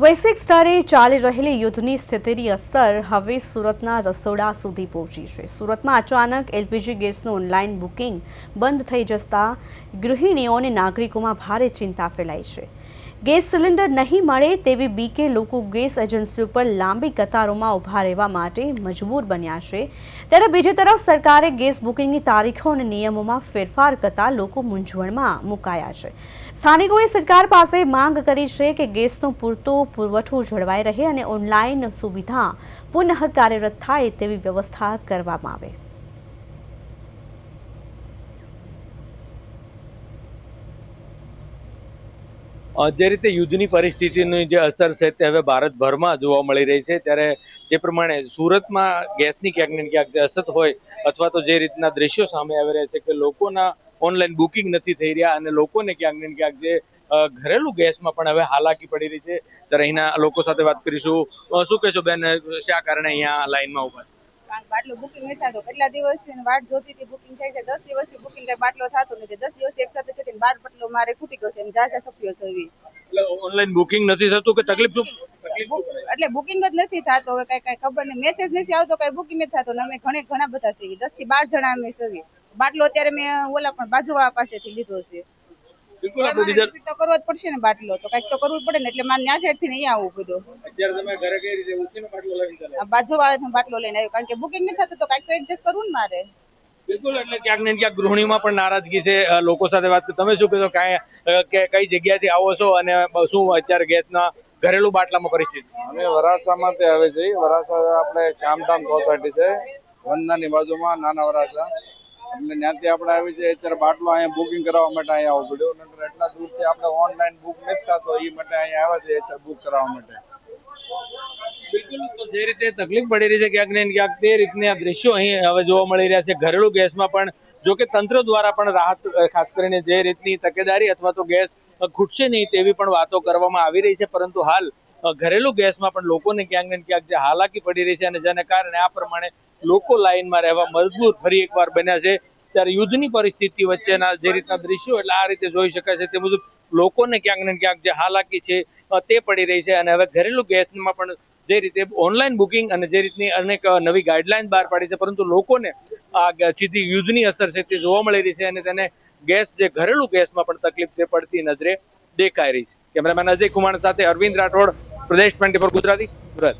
વૈશ્વિક સ્તરે ચાલી રહેલી યુદ્ધની સ્થિતિની અસર હવે સુરતના રસોડા સુધી પહોંચી છે। સુરતમાં અચાનક એલપીજી ગેસનું ઓનલાઈન બુકિંગ બંધ થઈ જતા ગૃહિણીઓ અને નાગરિકોમાં ભારે ચિંતા ફેલાઈ છે। ગેસ સિલિન્ડર નહીં મળે તેવી બીકે લોકો ગેસ એજન્સી ઉપર લાંબી કતારોમાં ઊભા રહેવા માટે મજબૂર બન્યા છે। ત્યારે બીજી તરફ સરકારે ગેસ બુકિંગની તારીખો અને નિયમોમાં ફેરફાર કરતા લોકો મૂંઝવણમાં મુકાયા છે। સ્થાનિકોએ સરકાર પાસે માંગ કરી છે કે ગેસનો પૂરતો પુરવઠો જળવાઈ રહે અને ઓનલાઈન સુવિધા પુનઃ કાર્યરત થાય તેવી વ્યવસ્થા કરવામાં આવે। જે રીતે યુદ્ધની પરિસ્થિતિની જે અસર છે તે હવે ભારતભરમાં જોવા મળી રહી છે, ત્યારે જે પ્રમાણે સુરતમાં ગેસની ક્યાંક ને ક્યાંક જે અછત હોય અથવા તો જે રીતના દ્રશ્યો સામે આવી રહ્યા છે કે લોકોના ઓનલાઈન બુકિંગ નથી થઈ રહ્યા અને લોકોને ક્યાંક ને ક્યાંક જે ઘરેલું ગેસમાં પણ હવે હાલાકી પડી રહી છે, ત્યારે અહીંના લોકો સાથે વાત કરીશું। શું કહેશો બેન, શા કારણે અહીંયા લાઈનમાં ઉભા? બાટલો બુકિંગ નથી થતો, કેટલા દિવસથી વાટ જોતી હતી, બુકિંગ થઈ છે 10 દિવસથી બુકિંગ કઈ બાટલો થતો નથી। 10 દિવસ એક સાથે છે 12 બાટલો મારે ખૂટી ગયો છે અને જાજા સફ્યો છે એવી। એટલે ઓનલાઈન બુકિંગ નથી થતું કે તકલીફ શું? એટલે બુકિંગ જ નથી થતો, હવે કઈ ખબર નહીં, મેસેજ નથી આવતો, કઈ બુકિંગ નથી થતો ને અમે ઘણા બધા છે 10 થી 12 જણા અમે છે। બાટલો અત્યારે મેં ઓલા પણ બાજુવાળા પાસેથી લીધો છે। બિલકુલ આપણે તો કરવો જ પડશે ને, બાટલો તો કઈક તો કરવું જ પડે ને, એટલે મારે ન્યા સાઈડ થી નહીં આવવું પડ્યું। અત્યારે તમે ઘરે કઈ રીતે ઉસીનો બાટલો લઈને ચાલે? બાજુવાળાથી બાટલો લઈને આવ્યો, કારણ કે બુકિંગ નથી થતું તો કઈક તો એડજસ્ટ કરવું ને મારે। બિલકુલ, એટલે ક્યાંક ને ક્યાંક ગૃહિણીમાં પણ નારાજગી છે। લોકો સાથે વાત કરી, તમે શું કહેશો, કઈ જગ્યાએથી આવો છો અને શું અત્યારે ગેસના ઘરેલું બાટલામાં પરિસ્થિતિ? અમે વરાછામાંથી આવે છે। વરાછા આપણે ચામધામ સોસાયટી છે, વંદનાની બાજુમાં નાના વરાછા, એટલે ત્યાંથી આપણે આવી છે। અત્યારે બાટલો અહીંયા બુકિંગ કરાવવા માટે અહીંયા આવવું પડ્યું, નહીંતર એટલા દૂરથી આપણે ઓનલાઈન બુક નથી થતો, એ માટે અહીંયા આવે છે અત્યારે બુક કરાવવા માટે। બિલકુલ, તો જે રીતે તકલીફ પડી રહી છે ક્યાંક ને ક્યાંક તે રીતના દ્રશ્યો અહીં હવે જોવા મળી રહ્યા છે। ઘરેલું ગેસમાં પણ જો કે તંત્ર દ્વારા પણ રાહત, ખાસ કરીને જે રીતની તકેદારી અથવા તો ગેસ ખૂટશે નહીં તેવી પણ વાતો કરવામાં આવી રહી છે, પરંતુ હાલ ઘરેલું ગેસમાં પણ લોકોને ક્યાંક ને ક્યાંક જે હાલાકી પડી રહી છે અને જેને કારણે આ પ્રમાણે લોકો લાઈનમાં રહેવા મજબૂર ફરી એકવાર બન્યા છે। ત્યારે યુદ્ધની પરિસ્થિતિ વચ્ચેના જે રીતના દ્રશ્યો એટલે આ રીતે જોઈ શકાય છે, તે મુજબ લોકોને ક્યાંક ને ક્યાંક જે હાલાકી છે તે પડી રહી છે। અને હવે ઘરેલું ગેસમાં પણ જે રીતે ઓનલાઈન બુકિંગ અને જે રીતની અનેક નવી ગાઈડલાઈન બહાર પાડી છે, પરંતુ લોકોને આ સીધી યુદ્ધની અસર છે તે જોવા મળી રહી છે અને તેને ગેસ જે ઘરેલું ગેસમાં પણ તકલીફ તે પડતી નજરે દેખાઈ રહી છે। કેમેરામેન અજય કુમાર સાથે અરવિંદ રાઠોડ, પ્રદેશ 24 ગુજરાતી, સુરત।